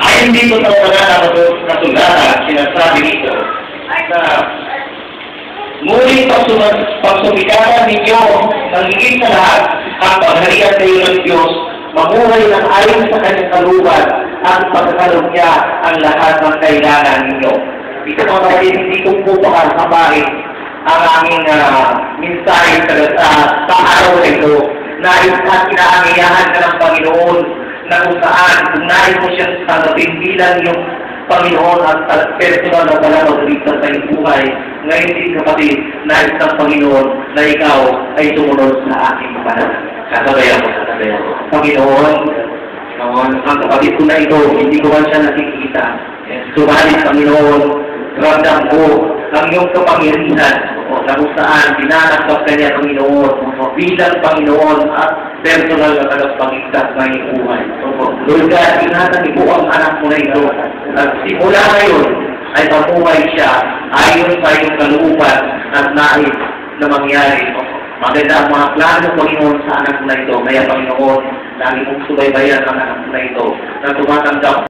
Ayon dito sa mga kasulatan, sinasabi nito na muling pagsumikatan ninyo ng higit sa lahat ang pagharian sa iyo ng Diyos, mamuhay ng ayon sa kanyang kalooban at pagkakaloob niya ang lahat ng kailangan ninyo. Ito mga kapatid, hindi ko po pakasabahin ang aming mensahe sa araw na ito. Nais at inaangayahan ka ng Panginoon na kung saan, kung nais mo siyang tanggapin bilang yung Panginoon at personal na palamagligtas sa iyong buhay, ngayon din kapatid, nais ng Panginoon na ikaw ay sumunod sa aking panahon. Kasabayan mo, kasabayan mo. Panginoon, ang kapatid ko na ito, hindi ko man siya nakikita. Subalit, Panginoon, ramdam ko ang iyong kapangyarihan na kung saan pinanakot ka niya, Panginoon, bilang Panginoon at personal na tagapagligtas ng iyong buhay. Lord God, ingatan mo ang anak mo na ito. At simula ngayon ay mamuhay siya ayon sa iyong kalooban at nais na mangyari. Maganda ang mga plano, Panginoon, sa anak mo na ito. Kaya, Panginoon, lagi mong subaybayan ang anak mo na ito na tumatanggap